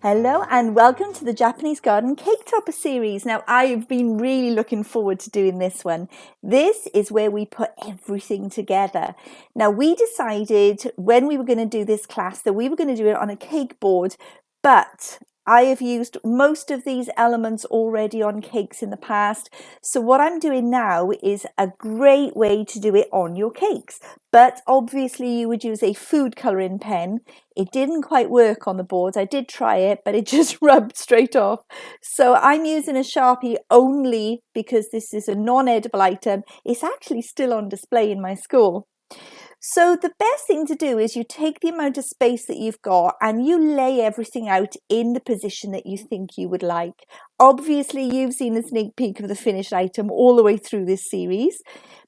Hello and welcome to the Japanese Garden Cake Topper series. Now I've been really looking forward to doing this one. This is where we put everything together. Now we decided when we were going to do this class that we were going to do it on a cake board, but I have used most of these elements already on cakes in the past. So what I'm doing now is a great way to do it on your cakes. But obviously you would use a food colouring pen. It didn't quite work on the board. I did try it, but it just rubbed straight off. So I'm using a Sharpie only because this is a non-edible item. It's actually still on display in my school. So the best thing to do is you take the amount of space that you've got and you lay everything out in the position that you think you would like. Obviously, you've seen a sneak peek of the finished item all the way through this series,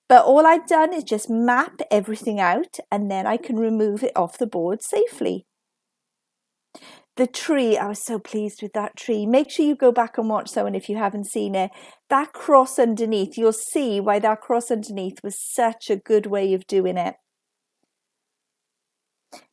but all I've done is just map everything out and then I can remove it off the board safely. The tree, I was so pleased with that tree. Make sure you go back and watch that one if you haven't seen it. That cross underneath, you'll see why that cross underneath was such a good way of doing it.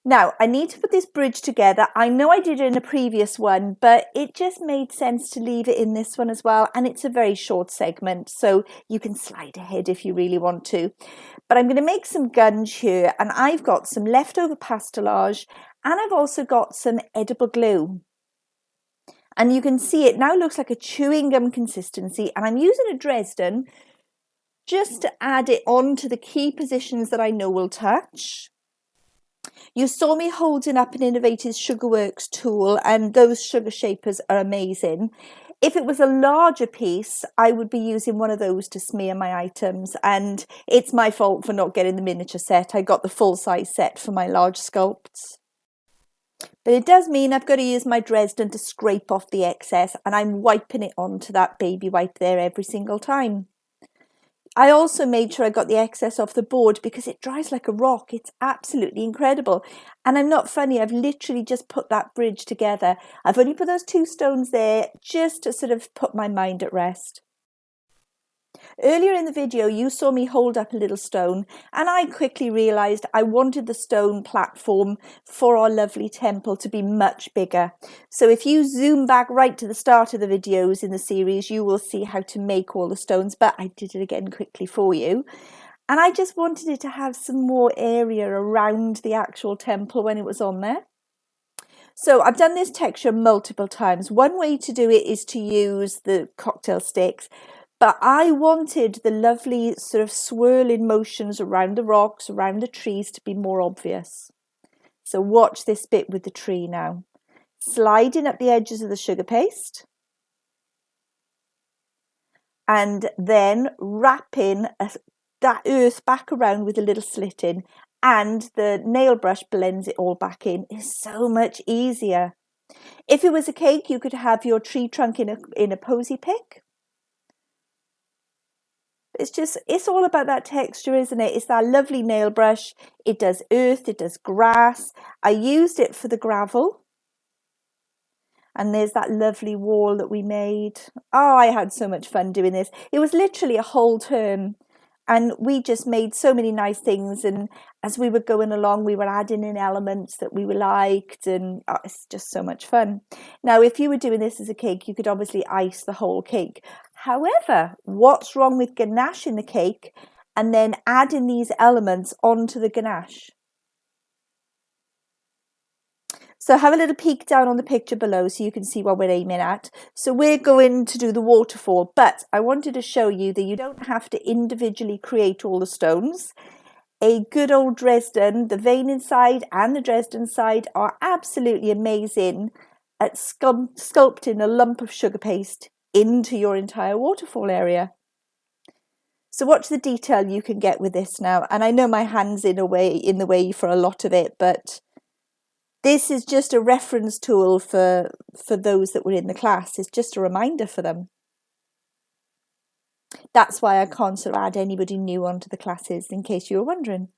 Now, I need to put this bridge together. I know I did it in a previous one, but it just made sense to leave it in this one as well. And it's a very short segment, so you can slide ahead if you really want to. But I'm going to make some gunge here, and I've got some leftover pastelage, and I've also got some edible glue. And you can see it now looks like a chewing gum consistency, and I'm using a Dresden just to add it on to the key positions that I know will touch. You saw me holding up an Innovative Sugarworks tool, and those sugar shapers are amazing. If it was a larger piece, I would be using one of those to smear my items, and it's my fault for not getting the miniature set. I got the full-size set for my large sculpts. But it does mean I've got to use my Dresden to scrape off the excess, and I'm wiping it onto that baby wipe there every single time. I also made sure I got the excess off the board because it dries like a rock. It's absolutely incredible. And I'm not funny, I've literally just put that bridge together. I've only put those 2 stones there just to sort of put my mind at rest. Earlier in the video, you saw me hold up a little stone, and I quickly realised I wanted the stone platform for our lovely temple to be much bigger. So if you zoom back right to the start of the videos in the series, you will see how to make all the stones, but I did it again quickly for you. And I just wanted it to have some more area around the actual temple when it was on there. So I've done this texture multiple times. One way to do it is to use the cocktail sticks. But I wanted the lovely sort of swirling motions around the rocks, around the trees to be more obvious. So watch this bit with the tree now. Sliding up the edges of the sugar paste. And then wrapping that earth back around with a little slit in. And the nail brush blends it all back in. It's so much easier. If it was a cake, you could have your tree trunk in a posy pick. It's all about that texture, isn't it? It's that lovely nail brush. It does earth, it does grass. I used it for the gravel. And there's that lovely wall that we made. Oh, I had so much fun doing this. It was literally a whole term. And we just made so many nice things. And as we were going along, we were adding in elements that we liked. And it's just so much fun. Now, if you were doing this as a cake, you could obviously ice the whole cake. However, what's wrong with ganache in the cake and then adding these elements onto the ganache? So have a little peek down on the picture below so you can see what we're aiming at. So we're going to do the waterfall, but I wanted to show you that you don't have to individually create all the stones. A good old Dresden, the vein inside and the Dresden side are absolutely amazing at sculpting a lump of sugar paste into your entire waterfall area. So watch the detail you can get with this now. And I know my hand's in the way for a lot of it, but this is just a reference tool for those that were in the class. It's just a reminder for them. That's why I can't sort of add anybody new onto the classes, in case you were wondering.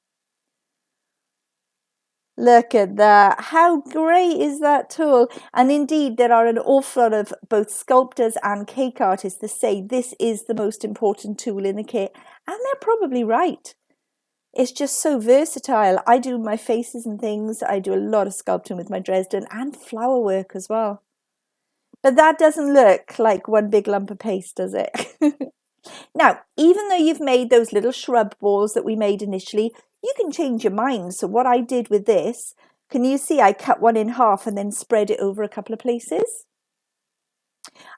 Look at that. How great is that tool? And indeed, there are an awful lot of both sculptors and cake artists that say this is the most important tool in the kit. And they're probably right. It's just so versatile. I do my faces and things. I do a lot of sculpting with my Dresden and flower work as well. But that doesn't look like one big lump of paste, does it? Now, even though you've made those little shrub balls that we made initially, you can change your mind. So what I did with this, can you see I cut one in half and then spread it over a couple of places?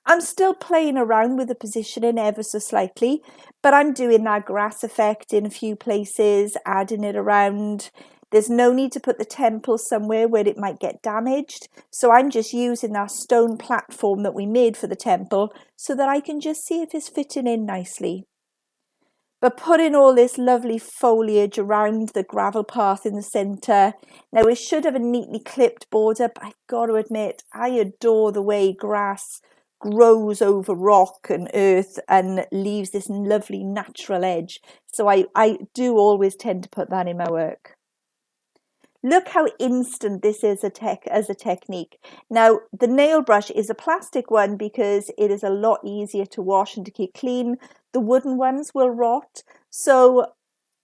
I'm still playing around with the positioning ever so slightly, but I'm doing that grass effect in a few places, adding it around. There's no need to put the temple somewhere where it might get damaged. So I'm just using that stone platform that we made for the temple so that I can just see if it's fitting in nicely. But putting all this lovely foliage around the gravel path in the centre. Now it should have a neatly clipped border, but I've got to admit, I adore the way grass grows over rock and earth and leaves this lovely natural edge. So I do always tend to put that in my work. Look how instant this is as a technique. Now, the nail brush is a plastic one because it is a lot easier to wash and to keep clean. The wooden ones will rot. So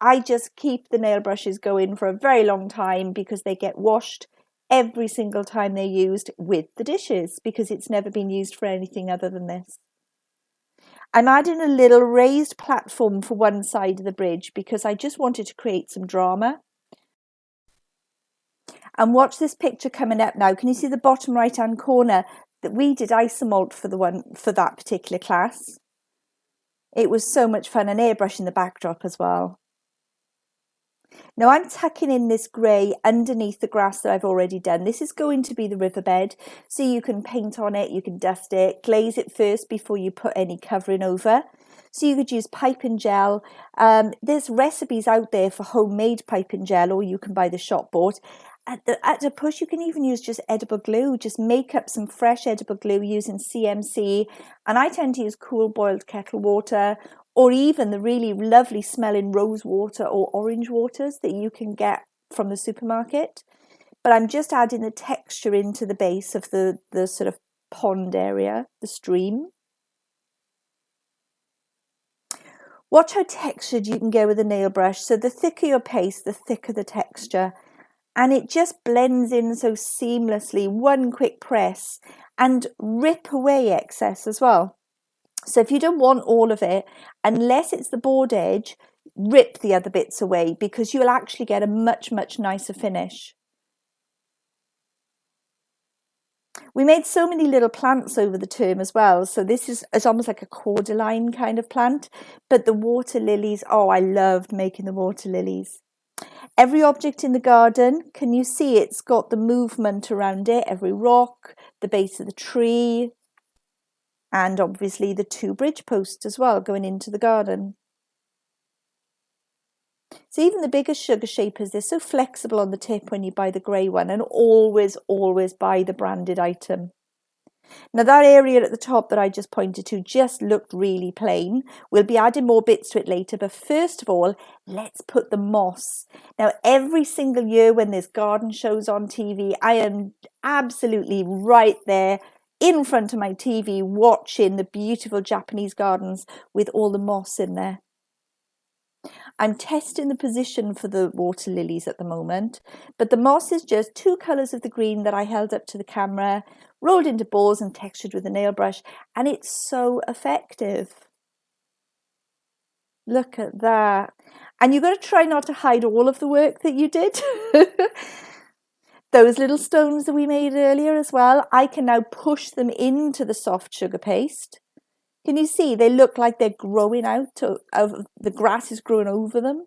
I just keep the nail brushes going for a very long time because they get washed every single time they're used with the dishes because it's never been used for anything other than this. I'm adding a little raised platform for one side of the bridge because I just wanted to create some drama. And watch this picture coming up now. Can you see the bottom right hand corner that we did isomalt for that particular class? It was so much fun, and airbrushing the backdrop as well. Now I'm tucking in this grey underneath the grass that I've already done. This is going to be the riverbed, so you can paint on it, you can dust it, glaze it first before you put any covering over. So you could use piping gel. There's recipes out there for homemade piping gel, or you can buy the shop bought. At a push, you can even use just edible glue. Just make up some fresh edible glue using CMC. And I tend to use cool boiled kettle water, or even the really lovely smelling rose water or orange waters that you can get from the supermarket. But I'm just adding the texture into the base of the sort of pond area, the stream. Watch how textured you can go with a nail brush. So the thicker your paste, the thicker the texture. And it just blends in so seamlessly. One quick press and rip away excess as well. So if you don't want all of it, unless it's the board edge, rip the other bits away because you'll actually get a much, much nicer finish. We made so many little plants over the term as well. So this is almost like a cordyline kind of plant. But the water lilies, oh, I loved making the water lilies. Every object in the garden, can you see it's got the movement around it? Every rock, the base of the tree, and obviously the 2 bridge posts as well going into the garden. So even the biggest sugar shapers, they're so flexible on the tip when you buy the grey one, and always, always buy the branded item. Now that area at the top that I just pointed to just looked really plain. We'll be adding more bits to it later, but first of all, let's put the moss. Now every single year when there's garden shows on TV, I am absolutely right there in front of my TV watching the beautiful Japanese gardens with all the moss in there. I'm testing the position for the water lilies at the moment, but the moss is just 2 colours of the green that I held up to the camera, rolled into balls and textured with a nail brush, and it's so effective. Look at that. And you've got to try not to hide all of the work that you did. Those little stones that we made earlier as well, I can now push them into the soft sugar paste. Can you see they look like they're growing out, the grass is growing over them?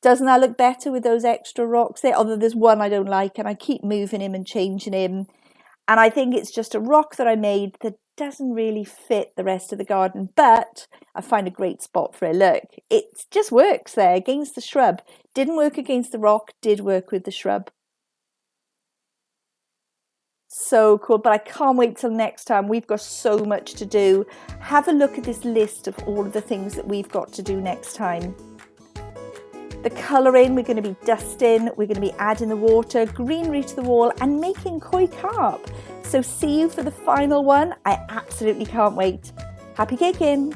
Doesn't that look better with those extra rocks there? Although there's one I don't like and I keep moving him and changing him. And I think it's just a rock that I made that doesn't really fit the rest of the garden, but I find a great spot for it. Look, it just works there against the shrub. Didn't work against the rock, did work with the shrub. So cool, but I can't wait till next time. We've got so much to do. Have a look at this list of all of the things that we've got to do next time. The colouring, we're going to be dusting, we're going to be adding the water, greenery to the wall and making koi carp. So see you for the final one. I absolutely can't wait. Happy caking!